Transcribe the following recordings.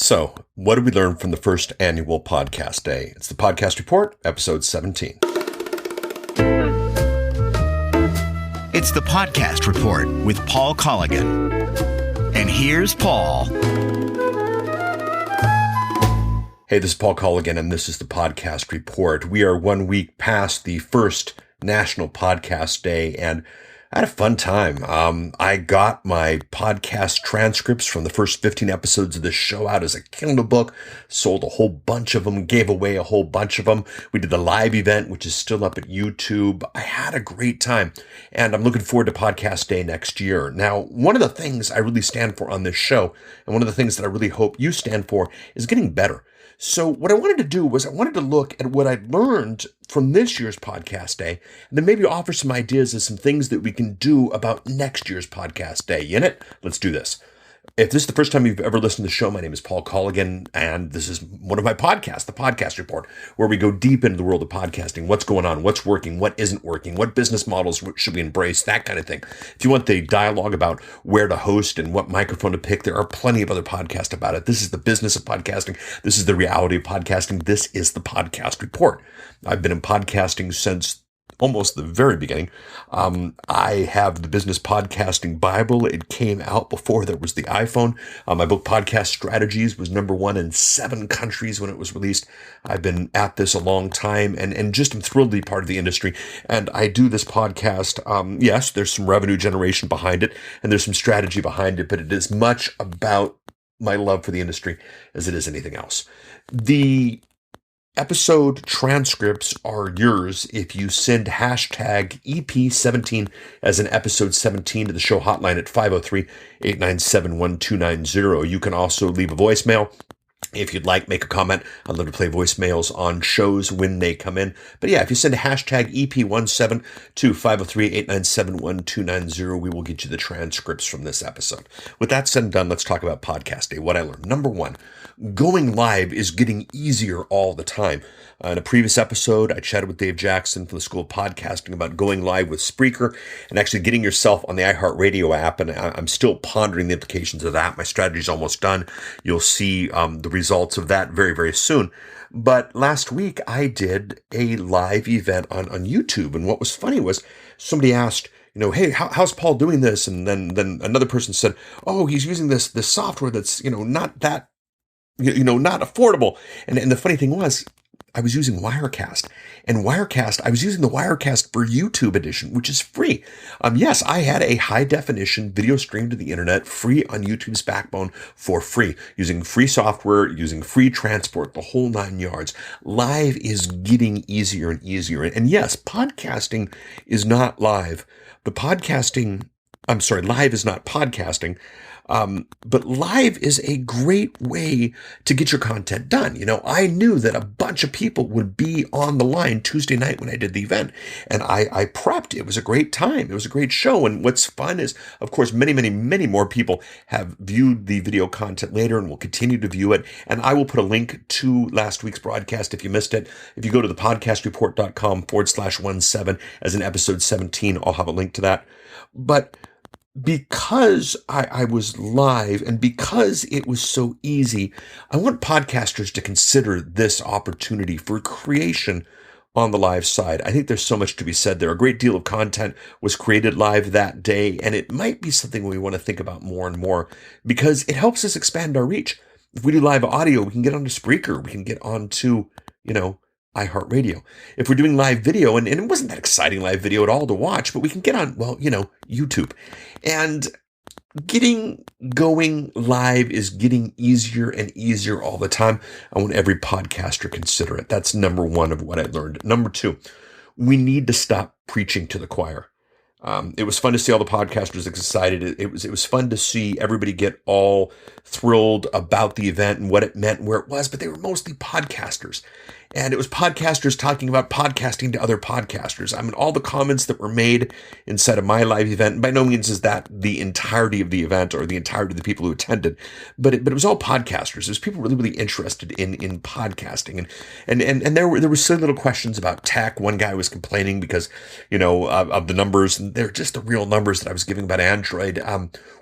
So, what did we learn from the first annual podcast day? It's the Podcast Report, episode 17. It's the Podcast Report with Paul Colligan. And here's Paul. Hey, this is Paul Colligan, and this is the Podcast Report. We are 1 week past the first National Podcast Day, and I had a fun time. I got my podcast transcripts from the first 15 episodes of this show out as a Kindle book, sold a whole bunch of them, gave away a whole bunch of them. We did the live event, which is still up at YouTube. I had a great time, and I'm looking forward to Podcast Day next year. Now, one of the things I really stand for on this show, and one of the things that I really hope you stand for, is getting better. So what I wanted to do was I wanted to look at what I learned from this year's podcast day, and then maybe offer some ideas of some things that we can do about next year's podcast day. You in it? Let's do this. If this is the first time you've ever listened to the show, my name is Paul Colligan, and this is one of my podcasts, the Podcast Report, where we go deep into the world of podcasting, what's going on, what's working, what isn't working, what business models should we embrace, that kind of thing. If you want the dialogue about where to host and what microphone to pick, there are plenty of other podcasts about it. This is the business of podcasting. This is the reality of podcasting. This is the Podcast Report. I've been in podcasting since almost the very beginning. I have the Business Podcasting Bible. It came out before there was the iPhone. My book, Podcast Strategies, was #1 in 7 countries when it was released. I've been at this a long time and just am thrilled to be part of the industry. And I do this podcast. Yes, there's some revenue generation behind it and there's some strategy behind it, but it is much about my love for the industry as it is anything else. The episode transcripts are yours if you send hashtag EP17 as an episode 17 to the show hotline at 503-897-1290. You can also leave a voicemail. If you'd like, make a comment. I'd love to play voicemails on shows when they come in. But yeah, if you send a hashtag EP17 to 503-897-1290, we will get you the transcripts from this episode. With that said and done, let's talk about Podcast Day. What I learned. Number 1, going live is getting easier all the time. In a previous episode, I chatted with Dave Jackson from the School of Podcasting about going live with Spreaker and actually getting yourself on the iHeartRadio app. And I'm still pondering the implications of that. My strategy is almost done. You'll see the results of that very, very soon. But last week, I did a live event on YouTube. And what was funny was somebody asked, hey, how's Paul doing this? And then another person said, oh, he's using this software that's, not that, not affordable. And the funny thing was, I was using Wirecast, and I was using the Wirecast for YouTube edition, which is free. Yes, I had a high definition video stream to the internet, free on YouTube's backbone for free, using free software, using free transport, the whole 9 yards. Live is getting easier and easier. And yes, podcasting is not live, but live is not podcasting. But live is a great way to get your content done. I knew that a bunch of people would be on the line Tuesday night when I did the event, and I prepped. It was a great time. It was a great show. And what's fun is, of course, many, many, many more people have viewed the video content later and will continue to view it. And I will put a link to last week's broadcast if you missed it. If you go to thepodcastreport.com/17 as an episode 17, I'll have a link to that. But because I was live and because it was so easy, I want podcasters to consider this opportunity for creation on the live side. I think there's so much to be said there. A great deal of content was created live that day, and it might be something we want to think about more and more because it helps us expand our reach. If we do live audio, we can get onto Spreaker, we can get onto, iHeartRadio. If we're doing live video, and it wasn't that exciting live video at all to watch, but we can get on, YouTube. And getting going live is getting easier and easier all the time. I want every podcaster consider it. That's number 1 of what I learned. Number 2, we need to stop preaching to the choir. It was fun to see all the podcasters excited. It was fun to see everybody get all thrilled about the event and what it meant and where it was, but they were mostly podcasters. And it was podcasters talking about podcasting to other podcasters. I mean, all the comments that were made inside of my live event, by no means is that the entirety of the event or the entirety of the people who attended, but it was all podcasters. It was people really, really interested in podcasting. And there were silly little questions about tech. One guy was complaining because, of the numbers, and they're just the real numbers that I was giving about Android.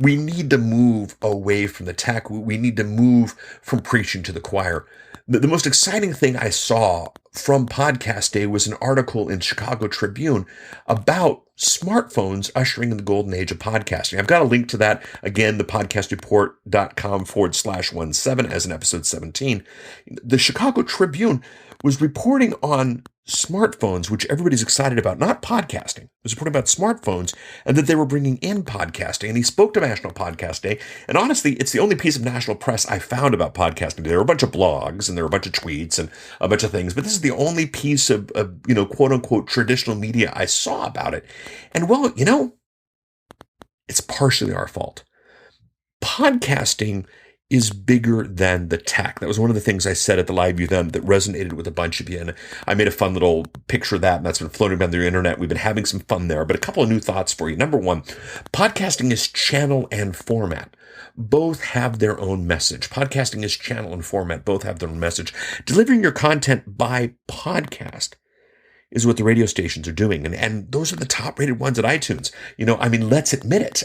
We need to move away from the tech. We need to move from preaching to the choir. The most exciting thing I saw from Podcast Day was an article in Chicago Tribune about smartphones ushering in the golden age of podcasting. I've got a link to that. Again, thepodcastreport.com/17 as in episode 17. The Chicago Tribune was reporting on smartphones, which everybody's excited about, not podcasting. It was reporting about smartphones and that they were bringing in podcasting. And he spoke to National Podcast Day. And honestly, it's the only piece of national press I found about podcasting. There were a bunch of blogs and there were a bunch of tweets and a bunch of things, but this is the only piece of quote unquote traditional media I saw about it. And well, it's partially our fault. Podcasting is bigger than the tech. That was one of the things I said at the live event that resonated with a bunch of you. And I made a fun little picture of that, and that's been floating around the internet. We've been having some fun there, but a couple of new thoughts for you. Number one, podcasting is channel and format. Both have their own message. Podcasting is channel and format. Both have their own message. Delivering your content by podcast is what the radio stations are doing. And those are the top rated ones at iTunes. Let's admit it.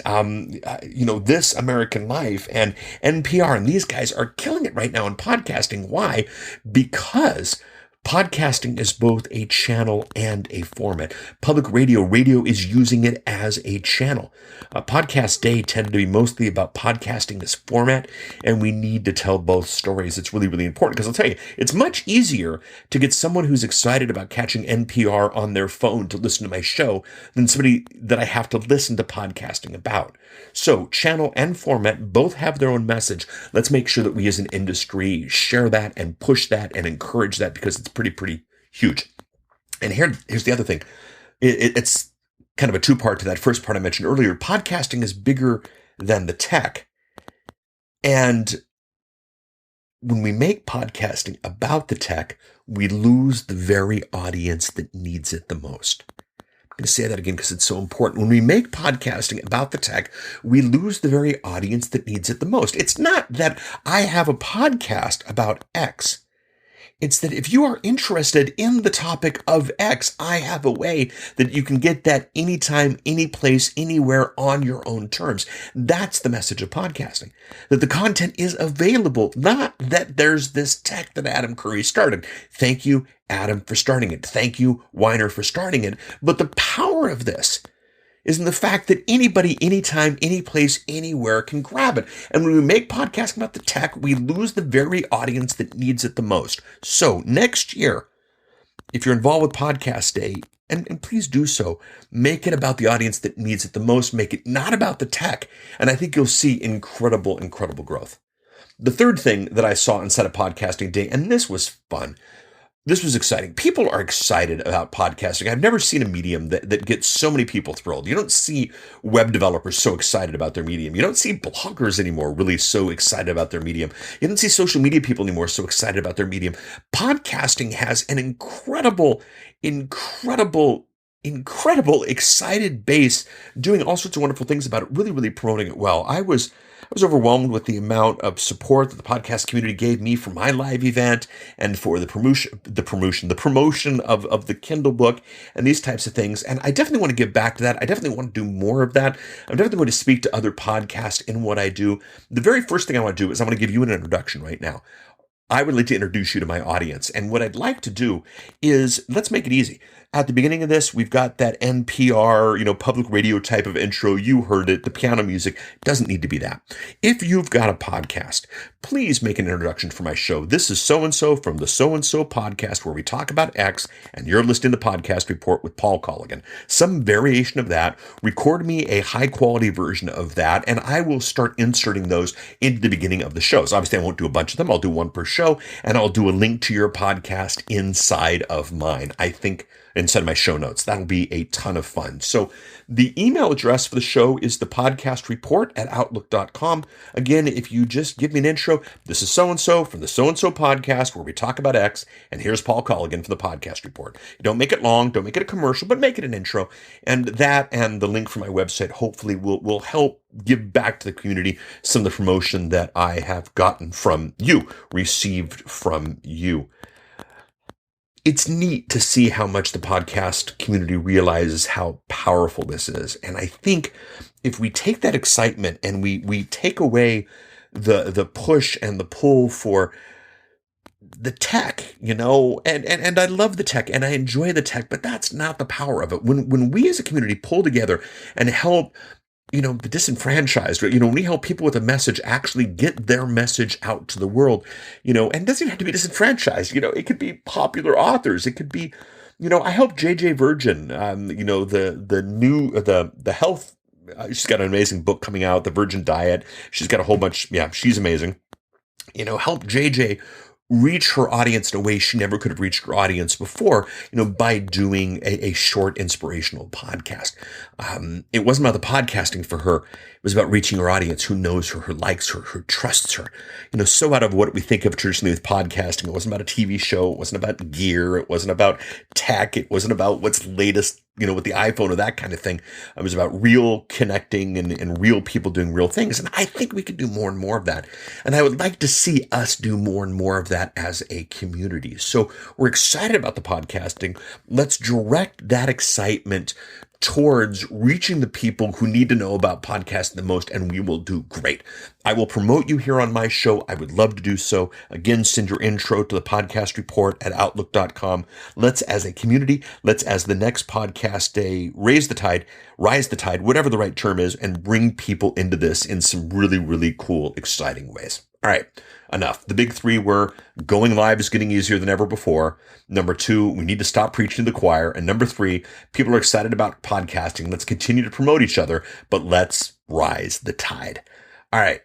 This American Life and NPR and these guys are killing it right now in podcasting. Why? Because podcasting is both a channel and a format. Public radio is using it as a channel. Podcast Day tended to be mostly about podcasting as format, and we need to tell both stories. It's really, really important because I'll tell you, it's much easier to get someone who's excited about catching NPR on their phone to listen to my show than somebody that I have to listen to podcasting about. So channel and format both have their own message. Let's make sure that we as an industry share that and push that and encourage that because it's pretty huge. And here's the other thing. It's kind of a two-part to that first part I mentioned earlier. Podcasting is bigger than the tech. And when we make podcasting about the tech, we lose the very audience that needs it the most. I'm going to say that again because it's so important. When we make podcasting about the tech, we lose the very audience that needs it the most. It's not that I have a podcast about X. It's that if you are interested in the topic of X, I have a way that you can get that anytime, any place, anywhere on your own terms. That's the message of podcasting, that the content is available, not that there's this tech that Adam Curry started. Thank you, Adam, for starting it. Thank you, Weiner, for starting it. But the power of this is in the fact that anybody, anytime, any place, anywhere can grab it. And when we make podcasting about the tech, we lose the very audience that needs it the most. So next year, if you're involved with Podcast Day, and please do so, make it about the audience that needs it the most. Make it not about the tech. And I think you'll see incredible growth. The third thing that I saw inside of Podcasting Day, and this was fun, this was exciting. People are excited about podcasting. I've never seen a medium that gets so many people thrilled. You don't see web developers so excited about their medium. You don't see bloggers anymore really so excited about their medium. You don't see social media people anymore so excited about their medium. Podcasting has an incredible excited base doing all sorts of wonderful things about it, really promoting it well. I was overwhelmed with the amount of support that the podcast community gave me for my live event and for the promotion of the Kindle book and these types of things. And I definitely want to give back to that. I definitely want to do more of that. I'm definitely going to speak to other podcasts in what I do. The very first thing I want to do is I want to give you an introduction right now. I would like to introduce you to my audience. And what I'd like to do is, let's make it easy. At the beginning of this, we've got that NPR, public radio type of intro. You heard it. The piano music doesn't need to be that. If you've got a podcast, please make an introduction for my show. This is so-and-so from the so-and-so podcast where we talk about X, and you're listening to the Podcast Report with Paul Colligan. Some variation of that. Record me a high-quality version of that, and I will start inserting those into the beginning of the shows. Obviously, I won't do a bunch of them. I'll do one per show, and I'll do a link to your podcast inside of mine. I think inside my show notes. That'll be a ton of fun. So the email address for the show is thepodcastreport@outlook.com. Again, if you just give me an intro, this is so-and-so from the so-and-so podcast where we talk about X, and here's Paul Colligan from the Podcast Report. You don't make it long, don't make it a commercial, but make it an intro. And that and the link for my website hopefully will help give back to the community some of the promotion that I have gotten from you, received from you. It's neat to see how much the podcast community realizes how powerful this is. And I think if we take that excitement and we take away the push and the pull for the tech, and I love the tech and I enjoy the tech, but that's not the power of it. When we as a community pull together and help the disenfranchised, when we help people with a message actually get their message out to the world, and it doesn't have to be disenfranchised, it could be popular authors. It could be, I helped JJ Virgin, the health, she's got an amazing book coming out, The Virgin Diet. She's got a whole bunch. Yeah, she's amazing. Help JJ reach her audience in a way she never could have reached her audience before, by doing a short inspirational podcast. It wasn't about the podcasting for her. It was about reaching her audience who knows her, who likes her, who trusts her. So out of what we think of traditionally with podcasting, it wasn't about a TV show. It wasn't about gear. It wasn't about tech. It wasn't about what's latest, with the iPhone or that kind of thing. It was about real connecting and real people doing real things. And I think we could do more and more of that. And I would like to see us do more and more of that as a community. So we're excited about the podcasting. Let's direct that excitement towards reaching the people who need to know about podcasting the most, and we will do great. I will promote you here on my show. I would love to do so. Again, send your intro to the podcast report at outlook.com. Let's, as a community, let's, as the next podcast day, rise the tide, whatever the right term is, and bring people into this in some really, really cool, exciting ways. All right, enough. The big three were going live is getting easier than ever before. Number two, we need to stop preaching to the choir. And number three, people are excited about podcasting. Let's continue to promote each other, but let's rise the tide. All right,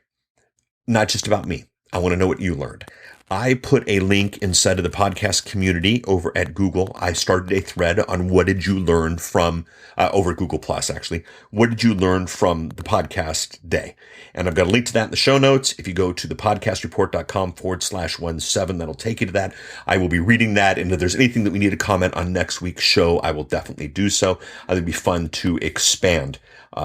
not just about me. I want to know what you learned. I put a link inside of the podcast community over at Google. I started a thread on what did you learn from, over Google Plus, actually. What did you learn from the podcast day? And I've got a link to that in the show notes. If you go to thepodcastreport.com/17, that'll take you to that. I will be reading that. And if there's anything that we need to comment on next week's show, I will definitely do so. I think it'd be fun to expand,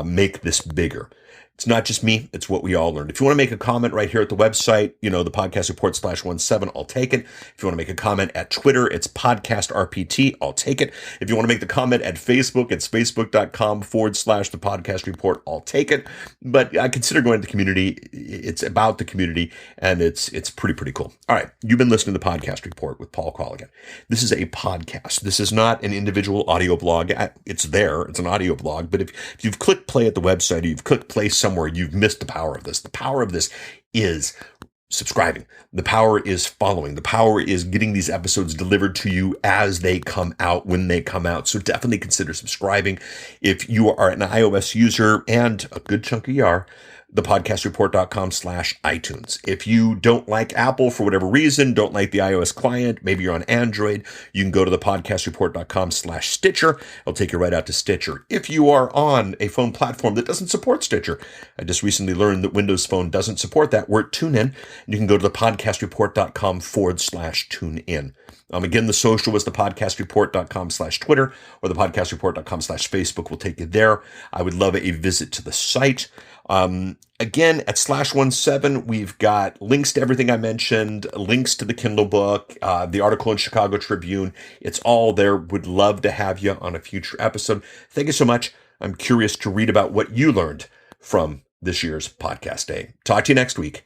make this bigger. It's not just me. It's what we all learned. If you want to make a comment right here at the website, the podcast report /17, I'll take it. If you want to make a comment at Twitter, it's podcast RPT. I'll take it. If you want to make the comment at Facebook, it's facebook.com/the podcast report. I'll take it. But I consider going to the community. It's about the community, and it's pretty cool. All right. You've been listening to the podcast report with Paul Colligan. This is a podcast. This is not an individual audio blog. It's there. It's an audio blog. But if you've clicked play at the website, or you've clicked play somewhere, you've missed the power of this. The power of this is subscribing. The power is following. The power is getting these episodes delivered to you as they come out, when they come out. So definitely consider subscribing. If you are an iOS user, and a good chunk of you are, thepodcastreport.com/iTunes. If you don't like Apple for whatever reason, don't like the iOS client, maybe you're on Android, you can go to thepodcastreport.com/Stitcher. It'll take you right out to Stitcher. If you are on a phone platform that doesn't support Stitcher, I just recently learned that Windows Phone doesn't support that. We're at TuneIn. You can go to thepodcastreport.com/TuneIn. Again, the social was thepodcastreport.com/Twitter, or thepodcastreport.com/Facebook will take you there. I would love a visit to the site. Again, at /17, we've got links to everything I mentioned, links to the Kindle book, the article in Chicago Tribune. It's all there. Would love to have you on a future episode. Thank you so much. I'm curious to read about what you learned from this year's podcast day. Talk to you next week.